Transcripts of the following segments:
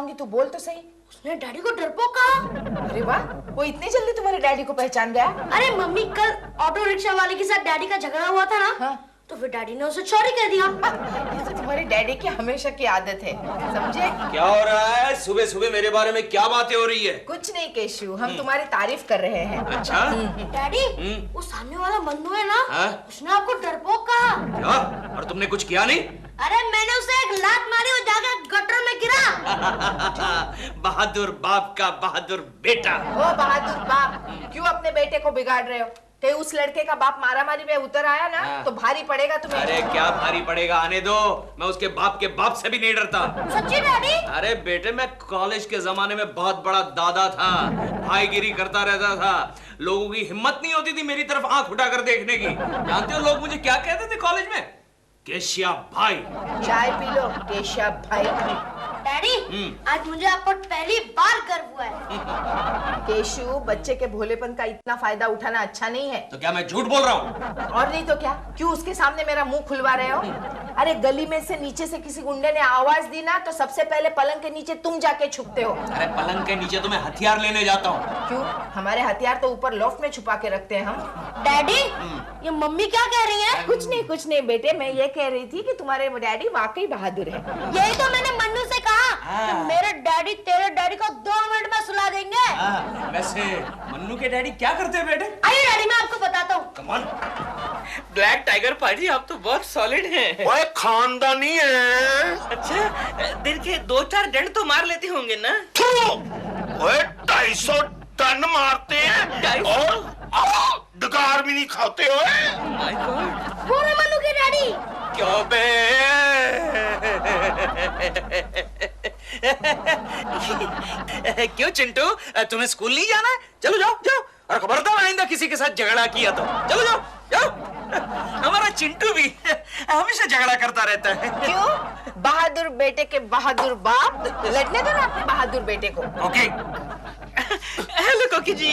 बताऊंगी, तू बोल तो सही। उसने डैडी को डरपोक कहा। अरे वाह, वो इतनी जल्दी तुम्हारे डैडी को पहचान गया? अरे मम्मी, कल ऑटो रिक्शा वाले के साथ डैडी का झगड़ा हुआ था ना। हाँ। तो फिर डैडी ने उसे सॉरी कह दिया। ये तो तुम्हारे डैडी की हमेशा की आदत है, समझे? क्या हो रहा है? सुबह सुबह मेरे बारे में क्या बातें हो रही है? कुछ नहीं केशु, हम तुम्हारी तारीफ कर रहे हैं। अच्छा? डैडी, वो सामने वाला मन्नू है ना, हाँ? उसने आपको डरपोक कहा। क्या? और तुमने कुछ किया नहीं? अरे मैंने उसे एक लात मारी, वो जाकर गटर में गिरा। बहादुर बाप का बहादुर बेटा। ओ बहादुर बाप, क्यों अपने बेटे को बिगाड़ रहे हो? ते उस लड़के का बाप मारामारी में उतर आया ना, तो भारी पड़ेगा तुम्हें। अरे क्या भारी पड़ेगा, आने दो। मैं उसके बाप के बाप से भी नहीं डरता। सच्ची डैडी? अरे बेटे, मैं कॉलेज के जमाने में बहुत बड़ा दादा था, भाईगिरी करता रहता था। लोगों की हिम्मत नहीं होती थी मेरी तरफ आंख उठाकर देखने की। जानते हो लोग मुझे क्या कहते थे कॉलेज में? केशिया भाई। चाय पी लो केशव भाई। डैडी, आज मुझे आप पर पहली बार गर्व हुआ है। केशु, बच्चे के भोलेपन का इतना फायदा उठाना अच्छा नहीं है। तो क्या मैं झूठ बोल रहा हूँ? और नहीं तो क्या, क्यों उसके सामने मेरा मुंह खुलवा रहे हो? अरे गली में से नीचे से किसी गुंडे ने आवाज दी ना, तो सबसे पहले पलंग के नीचे तुम जाके छुपते हो। अरे पलंग के नीचे तो मैं हथियार लेने जाता हूँ। क्यों? हमारे हथियार तो ऊपर लॉफ्ट में छुपा के रखते हैं हम। डैडी, ये मम्मी क्या कह रही है? कुछ नहीं बेटे, मैं ये कह रही थी कि तुम्हारे डैडी वाकई बहादुर है। यही तो मैंने मन्नू से कहा कि मेरे डैडी तेरे डैडी को 2 मिनट में सुला देंगे। वैसे मन्नू के डैडी क्या करते हैं बेटे? आइए डैडी, मैं आपको बताता हूँ। Come on. ब्लैक टाइगर पाजी, आप तो बहुत सॉलिड हैं। ओए खानदानी है। अच्छा, दिन के 2-4 डंड तो मार लेते होंगे ना? ओए 250 टन मारते हैं और डकार भी नहीं खाते हो। My God. वो है मन्नू के डैडी। क्यों बे? क्यों चिंटू, तुम्हें स्कूल नहीं जाना है? चलो जाओ जाओ, और खबरदार आइंदा किसी के साथ झगड़ा किया तो चलो जाओ जाओ। हमारा चिंटू भी हमेशा झगड़ा करता रहता है। क्यों? बहादुर बेटे के बहादुर बाप, लड़ने दो ना अपने बहादुर बेटे को। ओके। हेलो कोकी जी।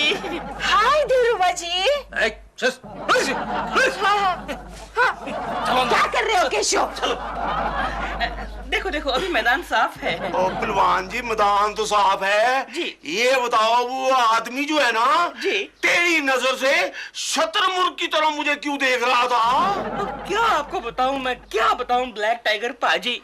हाय दिलरुबा जी। क्या कर रहे हो केशव? देखो देखो, अभी मैदान साफ है। ओ पहलवान जी, मैदान तो साफ है जी। ये बताओ, वो आदमी जो है ना जी, तेरी नजर से शतरमुर्ग की तरह मुझे क्यों देख रहा था? तो क्या आपको बताऊं, मैं क्या बताऊं ब्लैक टाइगर पाजी।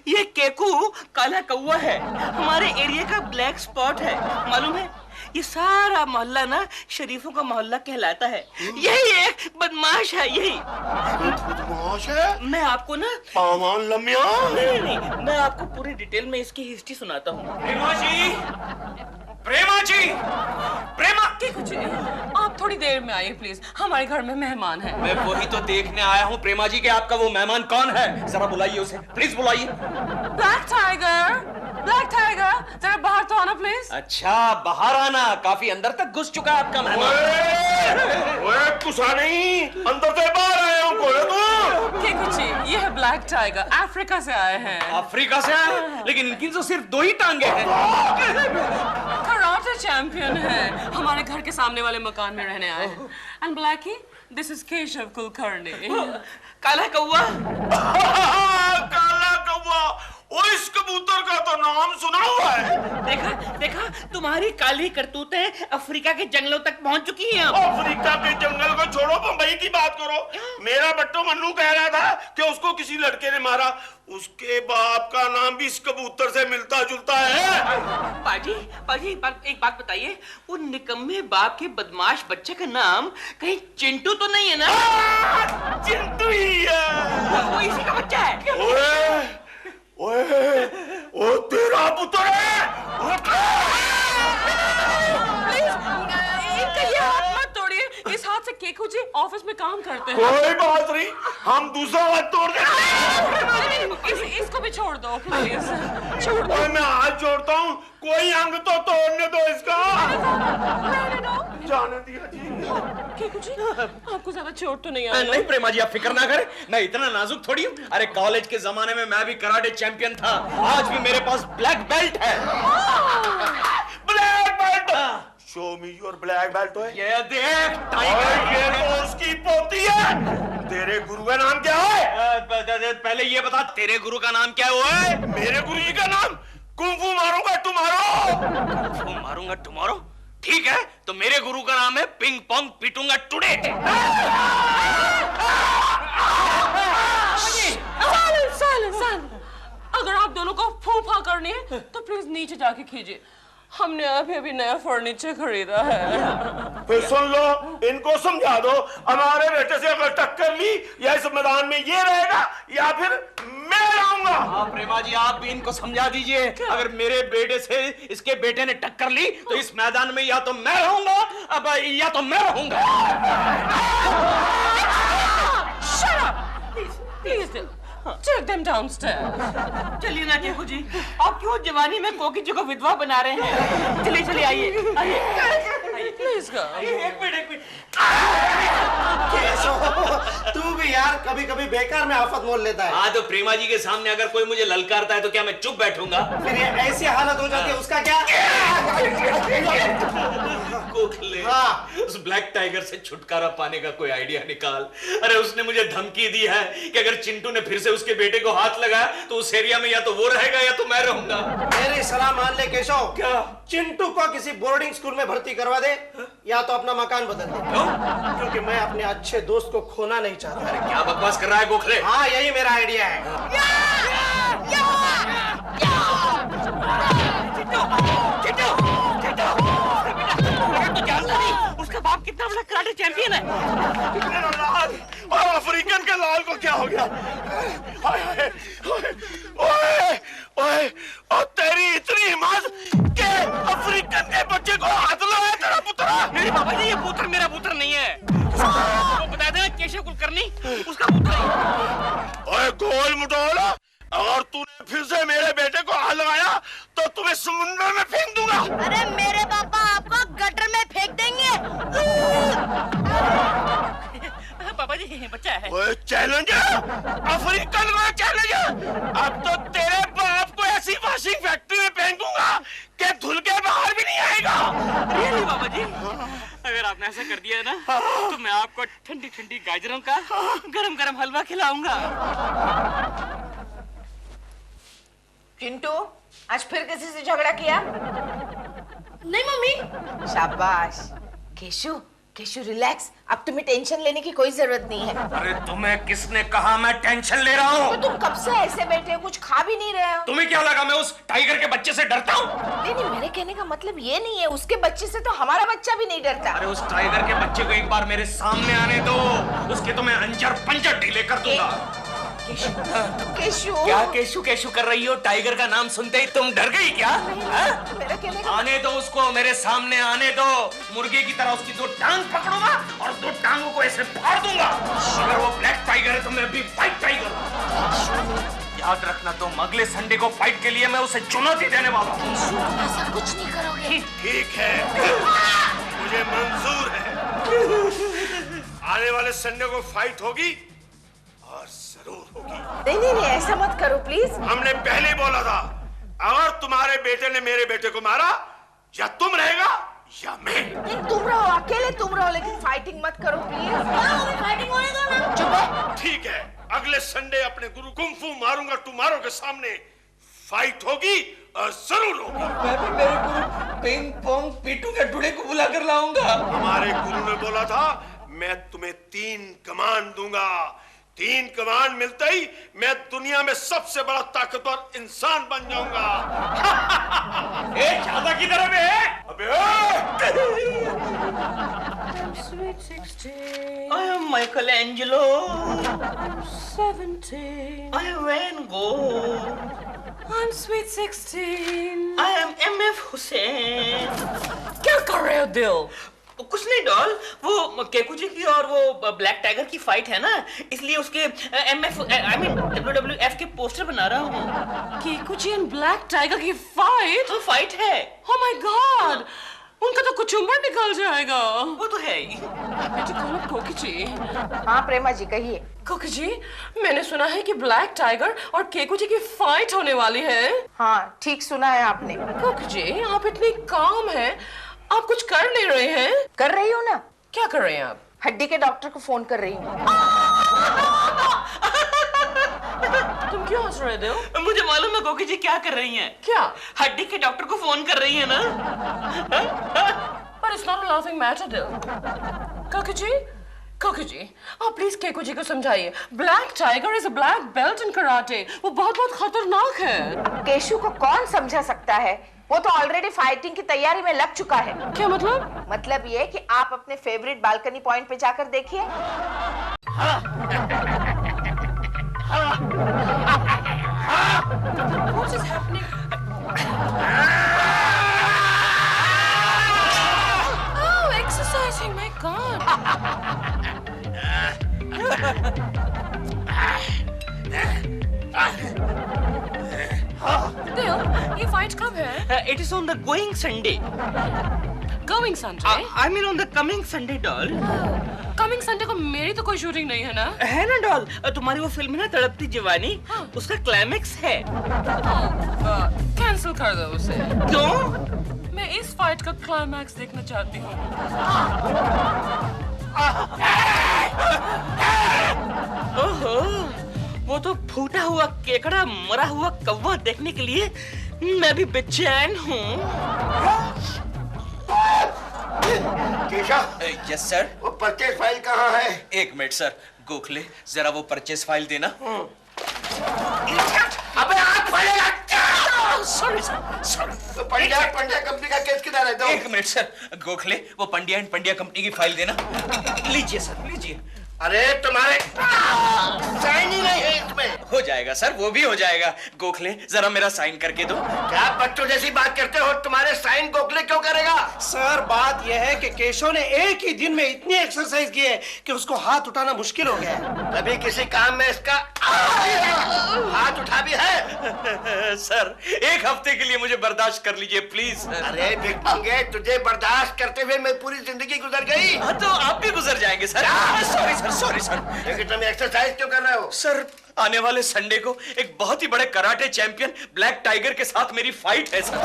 ये केकू काला कौवा है, हमारे एरिया का ब्लैक स्पॉट है। मालूम है, ये सारा मोहल्ला ना शरीफों का मोहल्ला कहलाता है। यही एक बदमाश है, यही। बदमाश है? मैं आपको ना पावन लम्या। नहीं, मैं आपको पूरी डिटेल में इसकी हिस्ट्री सुनाता हूँ। प्रेमा जी, प्रेमा जी, प्रेमा। जी, आप थोड़ी देर में आइए प्लीज, हमारे घर में मेहमान है। मैं वही तो देखने आया हूँ प्रेमा जी, कि आपका वो मेहमान कौन है। जरा बुलाइए उसे, प्लीज बुलाइए। ब्लैक टाइगर, जरा बाहर तो आना प्लीज। अच्छा, बाहर आना? काफी अंदर तक घुस चुका है आपका मेहमान। ओए कुसा नहीं, अंदर से बाहर आया हूँ। बोले तो केकू जी, ये है ब्लैक टाइगर, अफ्रीका से आए हैं। अफ्रीका से आए? लेकिन इनकी तो सिर्फ 2 ही टांगे हैं। कराटे चैंपियन है, हमारे घर के सामने वाले मकान में रहने आए हैं। And Blackie, this is Keshav Kulkarni. काला कौवा। काला कौवा, ओ इस कबूतर का तो नाम सुना हुआ है। देखा देखा, तुम्हारी काली करतूतें अफ्रीका के जंगलों तक पहुंच चुकी हैं। अफ्रीका के जंगल को छोड़ो, बंबई की बात करो। मेरा बट्टो मन्नू कह रहा था कि उसको किसी लड़के ने मारा। उसके बाप का नाम भी इस कबूतर से मिलता जुलता है। पाजी पाजी, एक बात बताइए, वो निकम्मे बाप के बदमाश बच्चे का नाम कहीं चिंटू तो नहीं है ना? चिंटू ही है। वो इसी का बच्चा है। ओए ओए, ओ तेरा पुत्र है। इनका ये हाथ मत तोड़िए, इस हाथ से केकू जी ऑफिस में काम करते हैं। कोई बात नहीं, हम दूसरा हाथ तोड़ देंगे। इसको भी छोड़ दो प्लीज, छोड़ दो। ओए मैं हाथ जोड़ता हूँ, कोई अंग तो तोड़ने दो इसका। जाने दिया जी। केकू जी, आपको ज्यादा चोट तो नहीं आई? नहीं प्रेमा जी, आप फिक्र ना करें, मैं इतना नाजुक थोड़ी हूँ। अरे कॉलेज के जमाने में मैं भी कराटे चैंपियन था, आज भी मेरे पास ब्लैक बेल्ट है। Black belt. Show me your black belt. ये देख टाइगर, ये तो उसकी पोती है। तेरे गुरु का नाम क्या है? पहले ये बता, तेरे गुरु का नाम क्या है? मेरे गुरु जी का नाम कुंफू मारूंगा टुमारो। कुंफू मारूंगा टुमारो? ठीक है, तो मेरे गुरु का नाम है पिंग पोंग पीटूंगा टुडे। साइलेंस। अगर आप दोनों को फूफा करनी है तो प्लीज नीचे जाके कीजिए। हमने अभी नया फर्नीचर खरीदा है। फिर सुन लो, इनको समझा दो, हमारे बेटे से अगर टक्कर ली या इस मैदान में ये रहेगा या फिर मैं रहूंगा। हाँ प्रेमा जी, आप भी इनको समझा दीजिए, अगर मेरे बेटे से इसके बेटे ने टक्कर ली तो इस मैदान में या तो मैं रहूंगा अब या तो मैं रहूंगा। Shut up! Please, take them downstairs. चलिए ना केकू जी, आप क्यों जवानी में कोकी जी को विधवा बना रहे हैं? चलिए आइए। Please go. एक मिनट। तू भी यार कभी कभी बेकार में आफत मोल लेता है। हाँ, तो प्रेमा जी के सामने अगर कोई मुझे ललकारता है तो क्या मैं चुप बैठूंगा? फिर ये ऐसी हालत हो जाती है, उसका क्या? गोखले, हाँ। उस ब्लैक टाइगर से छुटकारा पाने का कोई आइडिया निकाल। अरे उसने मुझे धमकी दी है कि अगर चिंटू ने फिर से उसके बेटे को हाथ लगाया तो उस एरिया में या तो वो रहेगा या तो मैं रहूंगा। मेरी सलाह मान ले केशव। क्या? चिंटू को किसी बोर्डिंग स्कूल में भर्ती करवा दे या तो अपना मकान बदल दे। क्योंकि मैं अपने अच्छे दोस्त को खोना नहीं चाहता। अरे क्या बकवास कर रहा है गोखले? हाँ, यही मेरा आइडिया है। उसका बाप कितना बड़ा कराटे चैंपियन है। मेरा लाल और अफ्रीकन के लाल को क्या हो गया? ओए ओए, और तेरी इतनी हिम्मत के अफ्रीकन के बच्चे को हाथ लगाया तेरा पुत्र? मेरे बाबा जी, ये पुत्र मेरा पुत्र नहीं है। वो बता देना केशव कुलकर्णी उसका पुत्र है। ओए गोल मुटोला, अगर तूने फिर से मेरे बेटे को हाथ लगाया तो तुम्हें समुद्र में फेंक दूंगा। अरे मेरे पापा आपको गटर में फेंक देंगे। पापा जी, बच्चा है। ओए चैलेंजर, अफ्रीकन का चैलेंजर, अब तो तेरे बाप को ऐसी वॉशिंग फैक्ट्री में फेंकूंगा कि धुल के बाहर भी नहीं आएगा। रियली बाबा जी, अगर आपने ऐसा कर दिया ना तो मैं आपको ठंडी ठंडी गाजरों का गरम गरम हलवा खिलाऊंगा। चिंटू, आज फिर किसी से झगड़ा किया? नहीं मम्मी। शाबाश। केशु रिलैक्स, अब तुम्हें टेंशन लेने की कोई जरूरत नहीं है। अरे तुम्हें किसने कहा मैं टेंशन ले रहा हूँ? तो तुम कब से ऐसे बैठे हो, कुछ खा भी नहीं रहे हो? तुम्हें क्या लगा मैं उस टाइगर के बच्चे से डरता हूँ? नहीं, मेरे कहने का मतलब ये नहीं है, उसके बच्चे से तो हमारा बच्चा भी नहीं डरता। अरे उस टाइगर के बच्चे को एक बार मेरे सामने आने दो, उसके तो मैं अंजर पंजर ढीले कर दूंगा। केशु, क्या केशु कर रही हो? टाइगर का नाम सुनते ही तुम डर गई क्या? मेरा कहने का आने दो उसको, मेरे सामने आने दो। मुर्गे की तरह उसकी दो टांग पकड़ूंगा और दो टांगों को ऐसे फाड़ दूंगा। अगर वो ब्लैक टाइगर है तो मैं भी व्हाइट टाइगर हूं। याद रखना, तुम अगले संडे को फाइट के लिए मैं उसे चुनौती देने वाला हूँ। ऐसा कुछ नहीं करोगे। ठीक है, मुझे मंजूर है। आने वाले संडे को फाइट होगी और जरूर होगी। नहीं, ऐसा मत करो प्लीज। हमने पहले ही बोला था, अगर तुम्हारे बेटे ने मेरे बेटे को मारा या तुम रहेगा या मैं। तुम रहो, अकेले तुम रहो, लेकिन फाइटिंग मत करो प्लीज। फाइटिंग होने दो ना। चुप है। ठीक है, अगले संडे अपने गुरु कुंफू मारूंगा टुमारो के सामने फाइट होगी और जरूर होगी। मैं भी मेरे गुरु पिंग पोंग पीटूंगा टुडे को बुला कर लाऊंगा। हमारे गुरु ने बोला था, मैं तुम्हें 3 कमान दूंगा। 3 कमान मिलते ही मैं दुनिया में सबसे बड़ा ताकतवर इंसान बन जाऊंगा। ए, ज्यादा किधर है बे? अबे Sweet 16, I am Michelangelo. 17. I am Van Gogh. I'm Sweet 16. I am MF Hussain. क्या कर रहे हो दिल? कुछ नहीं डॉल, वो केकू जी की और वो ब्लैक टाइगर की फाइट है ना, इसलिए उसके WWF के पोस्टर बना रहा हूँ। कीकुची एंड ब्लैक टाइगर की फाइट? तो फाइट है। Oh my God! उनका तो कुचुम्बर निकल जाएगा। वो तो है ही। बेटी कौन है कोकीची? हाँ प्रेमा जी, कहिए। कोकीची, मैंने सुना है कि ब्लैक टाइगर और केकुची की फाइट होने वाली है। हाँ, ठीक सुना है आपने। कोकीची, आप इतनी काम हैं, आप कुछ कर नहीं रहे हैं? कर रही हो ना। क्या कर रहे हैं आप? हड्डी के डॉक्टर को फोन कर रही हूँ। तुम क्यों हंस रहे हो? मुझे मालूम है कोकी जी क्या कर रही हैं। क्या? हड्डी के डॉक्टर को फोन कर रही है ना। पर it's not a laughing matter दिल। काकी जी, आप प्लीज केको जी को समझाइए। Black tiger is a black belt in karate. वो बहुत बहुत खतरनाक है। केशु को कौन समझा सकता है? वो तो ऑलरेडी फाइटिंग की तैयारी में लग चुका है। क्या मतलब? मतलब ये कि आप अपने फेवरेट बालकनी पॉइंट पे जाकर देखिए। What is happening? Oh, exercising, my God. दिल, ये फाइट कब है? It is on the going Sunday. Coming Sunday? I mean on the coming Sunday doll. Coming Sunday को मेरी तो कोई शूटिंग नहीं है ना? है ना डॉल, तुम्हारी वो फिल्म है ना तड़पती जवानी, उसका क्लाइमेक्स है। कैंसिल कर दो उसे। क्यों? मैं इस फाइट का क्लाइमैक्स देखना चाहती हूँ। ओहो, वो तो फूटा हुआ केकड़ा मरा हुआ कौवा देखने के लिए मैं भी बेचैन हूँ। Keshav, yes sir. वो परचेज फाइल कहाँ है? एक मिनट सर। गोखले, जरा वो परचेज फाइल देना। अबे हाथ फटेगा। Sorry sir, sorry. तो पंड्या कंपनी का केस किधर है? दो। एक मिनट सर। गोखले, वो पंड्या एंड पंड्या कंपनी की फाइल देना। लीजिए सर, लीजिए। अरे तुम्हारे साइन ही नहीं है इसमें। हो जाएगा सर, वो भी हो जाएगा। गोखले, जरा मेरा साइन करके दो। क्या बच्चों जैसी बात करते हो? तुम्हारे साइन गोखले क्यों करेगा? सर बात यह है कि केशव ने एक ही दिन में इतनी एक्सरसाइज की है कि उसको हाथ उठाना मुश्किल हो गया है। कभी किसी काम में इसका हाथ उठा भी है? सर, एक हफ्ते के लिए मुझे बर्दाश्त कर लीजिए प्लीज सर। अरे भिखमंगे, तुझे बर्दाश्त करते हुए मैं पूरी जिंदगी गुजर गई। हाँ, तो आप भी गुजर जाएंगे sir. Sorry sir, sorry sir. लेकिन तुम एक्सरसाइज क्यों कर रहे हो? सर, आने वाले संडे को एक बहुत ही बड़े कराटे चैंपियन ब्लैक टाइगर के साथ मेरी फाइट है सर।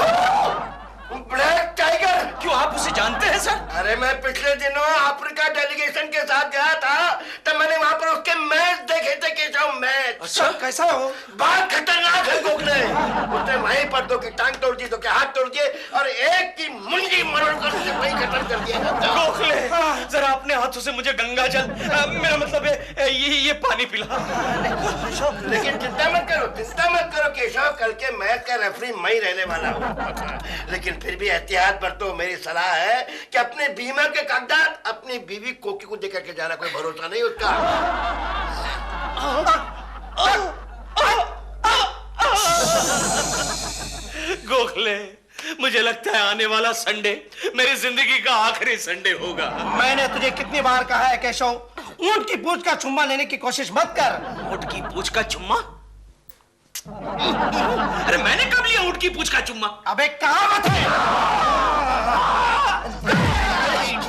Black tiger? क्यों, आप उसे जानते हैं सर? अरे मैं पिछले दिनों अफ्रीका डेलीगेशन के साथ गया था, तब मैंने वहां पर उसके मैच देखे थे। केशव, मैच। अच्छा, कैसा हो? बहुत खतरनाक है गोखले। उसने वहीं पर दो की टांग तोड़ दी, दो के हाथ तोड़ दिए और एक की मुंडी मरोड़ कर उसे वहीं खत्म कर दिया। गोखले, जरा अपने हाथों से मुझे गंगा जल, मेरा मतलब है ये पानी पिला। लेकिन चिंता मत करो केशव, कल के मैच का रेफरी मैं ही रहने वाला हूँ। लेकिन फिर भी एहतियात बरतो। मेरी सलाह है कि अपने बीमा के कागजात अपनी बीवी कोकी को देकर के जाना, कोई भरोसा नहीं उसका। गोखले, मुझे लगता है आने वाला संडे मेरी जिंदगी का आखिरी संडे होगा। मैंने तुझे कितनी बार कहा है केशव, ऊंट की पूंछ का चुम्मा लेने की कोशिश मत कर। ऊंट की पूंछ का चुम्मा? अरे मैंने कब लिया ऊंट की पूंछ का चुम्मा? अबे कहावत है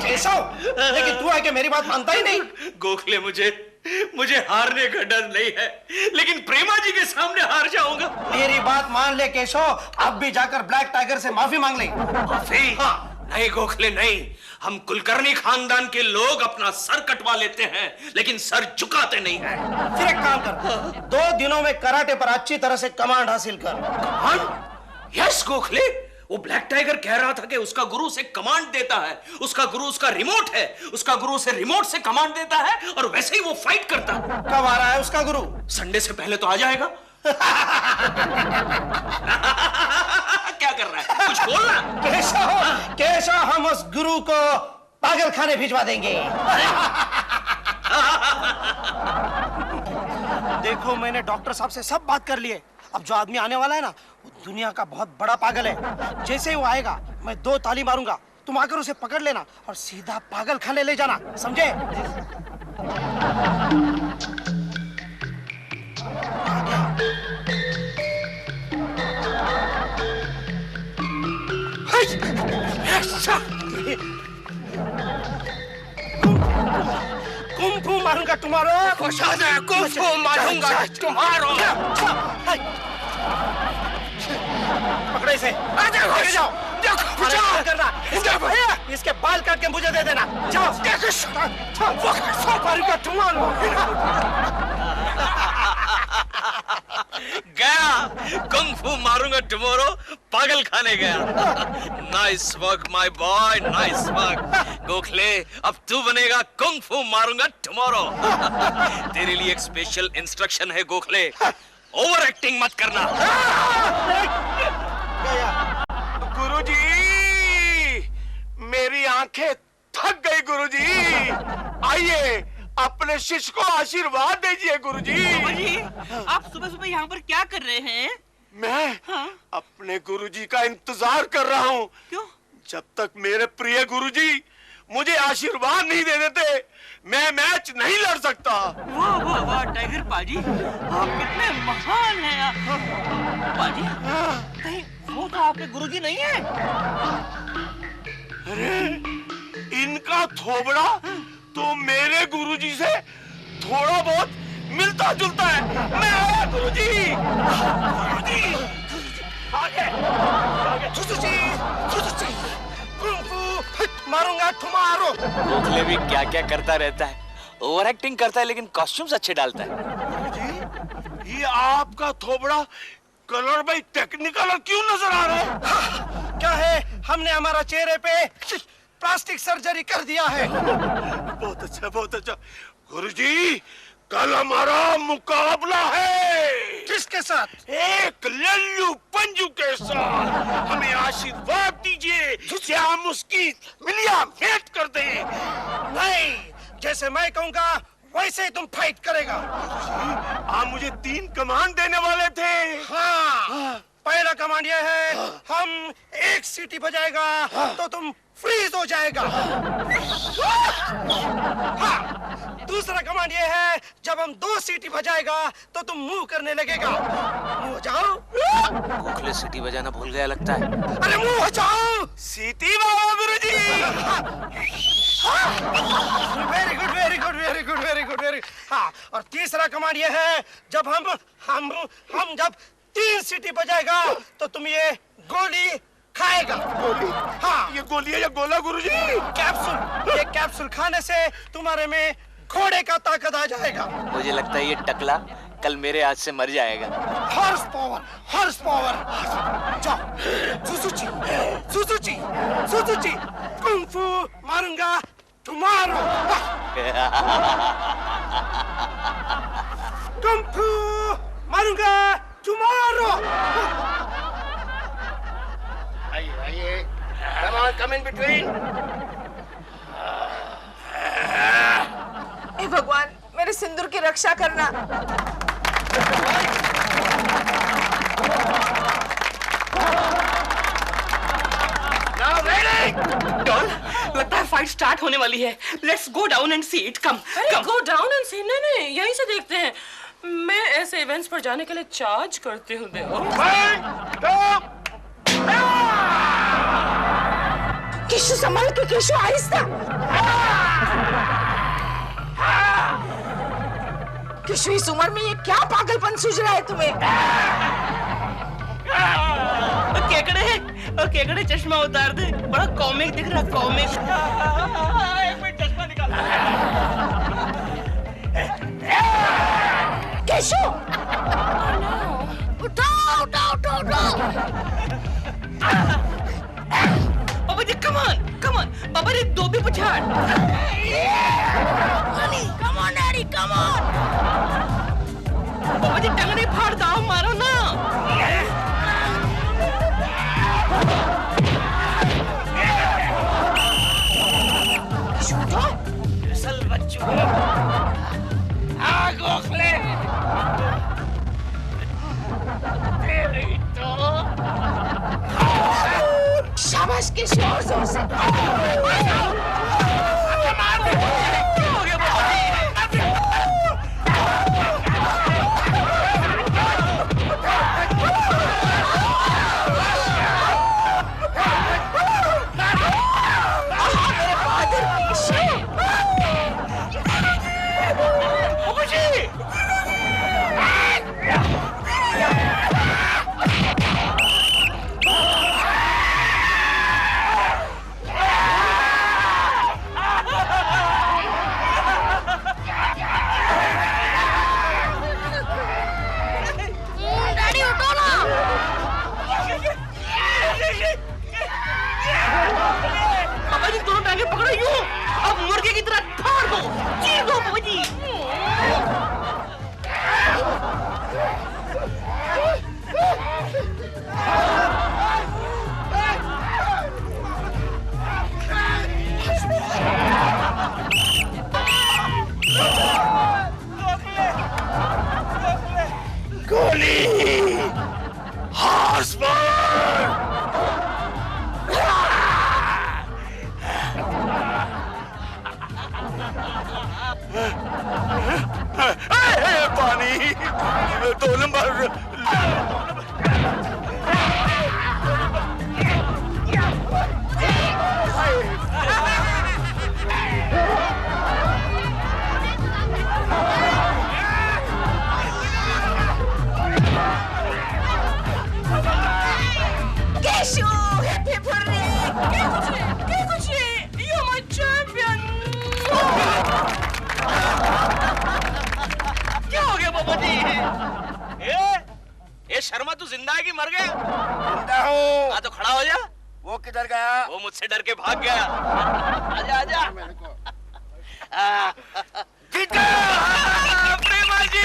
केशव, लेकिन तू है कि मेरी बात मानता ही नहीं। गोखले, मुझे हारने का डर नहीं है, लेकिन प्रेमा जी के सामने हार जाऊंगा। मेरी बात मान ले केशव, अब भी जाकर ब्लैक टाइगर से माफी मांग ले। माफी? नहीं गोखले, नहीं। हम कुलकर्णी खानदान के लोग अपना सर कटवा लेते हैं, लेकिन सर झुकाते नहीं हैं। फिर एक काम कर, 2 दिनों में कराटे पर अच्छी तरह से कमांड हासिल कर। कमांड? यस गोखले, वो ब्लैक टाइगर कह रहा था कि उसका गुरु उसे कमांड देता है। उसका गुरु उसका रिमोट है, उसका गुरु उसे रिमोट से कमांड देता है और वैसे ही वो फाइट करता है। कब आ रहा है उसका गुरु? संडे से पहले तो आ जाएगा। क्या कर रहा है, कुछ बोल रहा? केशव, हम उस गुरु को पागल खाने भिजवा देंगे। देखो, मैंने डॉक्टर साहब से सब बात कर ली है। अब जो आदमी आने वाला है ना, वो दुनिया का बहुत बड़ा पागल है। जैसे ही वो आएगा, मैं 2 ताली मारूंगा, तुम आकर उसे पकड़ लेना और सीधा पागल खाने ले जाना, समझे? कुंफू मारूंगा तुम्हारो। कुंफू मारूंगा तुम्हारो। पकड़ो इसे। लेके जाओ। जाओ करना। इसके बाल काट के मुझे दे देना। जाओ। मारूंगा तुम्हारो। गया कुंग फू मारूंगा टुमारो, पागल खाने गया। Nice work my boy, nice work. Gokhale अब तू बनेगा कुंग फू मारूंगा टुमारो। तेरे लिए एक स्पेशल इंस्ट्रक्शन है गोखले, ओवर एक्टिंग मत करना। गुरुजी, मेरी आंखें थक गई गुरुजी। आइए अपने शिष्य को आशीर्वाद दीजिए गुरुजी। जी, आप सुबह सुबह यहाँ पर क्या कर रहे हैं? मैं अपने गुरुजी का इंतजार कर रहा हूँ। क्यों? जब तक मेरे प्रिय गुरुजी मुझे आशीर्वाद नहीं दे देते, मैं मैच नहीं लड़ सकता। वाह वाह वाह टाइगर पाजी, आप कितने महान हैं आप। पाजी, कहीं वो तो आपके गुरुजी नहीं है? अरे इनका थोबड़ा तो मेरे गुरुजी से थोड़ा बहुत मिलता जुलता है। मैं आया गुरुजी। गुरुजी, आगे, आगे। सुसुची, कुंग फू मारूंगा तुम्हारो। गोखले भी क्या क्या करता रहता है, ओवर एक्टिंग करता है लेकिन कॉस्ट्यूम्स अच्छे डालता है। गुरुजी, ये आपका थोबड़ा कलर भाई टेक्निकल क्यों नजर आ रहा है? क्या है, हमने हमारा चेहरे पे प्लास्टिक सर्जरी कर दिया है। बहुत अच्छा, बहुत अच्छा। गुरुजी, कल हमारा मुकाबला है। किसके साथ? एक लल्लू पंजू के साथ। हमें आशीर्वाद दीजिए कि हम उसकी मिलिया भेंट कर दें। नहीं, जैसे मैं कहूँगा वैसे ही तुम फाइट करेगा। आप मुझे 3 कमांड देने वाले थे। हाँ, पहला कमांड यह है, हम एक सीटी बजाएगा तो तुम फ्रीज हो जाएगा। हाँ, दूसरा कमांड यह है, जब हम 2 सीटी बजाएगा तो तुम मूव करने लगेगा। मुंह हो जाओ। गोखले सीटी बजाना भूल गया लगता है। अरे मुंह हो जाओ। सीटी बाबा गुरुजी। Very good, very good, very good, very good, very. हाँ, और तीसरा कमांड यह है, जब हम जब 3 सीटी बजाएगा तो तुम ये गोली खाएगा। गोली? हाँ, ये गोली है या गोला गुरुजी? कैप्सूल। ये कैप्सूल खाने से तुम्हारे में घोड़े का ताकत आ जाएगा। मुझे लगता है ये टकला कल मेरे हाथ से मर जाएगा। Horse power, horse power. जाओ, सुसुची, सुसुची, सुसुची, कुंग फू मारूंगा तुम्हारो। कुंग फू मारूंगा तुम्हारो। आइए, आइए। Come on, come in between. हे भगवान, मेरे सिंदूर की रक्षा करना। Now ready? डॉल, लगता है फाइट स्टार्ट होने वाली है। Let's go down and see it. Come अरे गो डाउन एंड सी। नहीं नहीं, यहीं से देखते हैं। मैं ऐसे इवेंट्स पर जाने के लिए चार्ज करती हूँ। देखो किशु संभल के, किशु आहिस्ता। किशु, इस उम्र में ये क्या पागलपन सूझ रहा है तुम्हें? केकड़े चश्मा उतार दे, बड़ा कॉमिक दिख रहा। कॉमिक। एक मिनट, चश्मा निकाल। केशु, उठाओ उठाओ उठाओ उठाओ। बाबा जी, कम ऑन बाबा जी, 2 भी पुछाड़। Come on daddy, come on. बाबा जी, टंगड़ी फाड़ दाव मारो ना। असल बच्चों, गोखले। तेरी तो शाबाश केशु, और जोर से। दो number Keshu, happy birthday. Kekuchi, you're my champion. क्या हो गया पापा जी? ए शर्मा तू जिंदा है कि मर गया? जिंदा हूँ। हाँ तो खड़ा हो जा। वो किधर गया? वो मुझसे डर के भाग गया। आजा आजा। जीत गया। प्रेमा जी।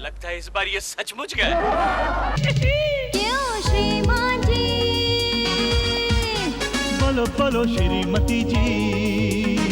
लगता है इस बार ये सचमुच गया। क्यों श्रीमान जी? बोलो बोलो श्रीमती जी।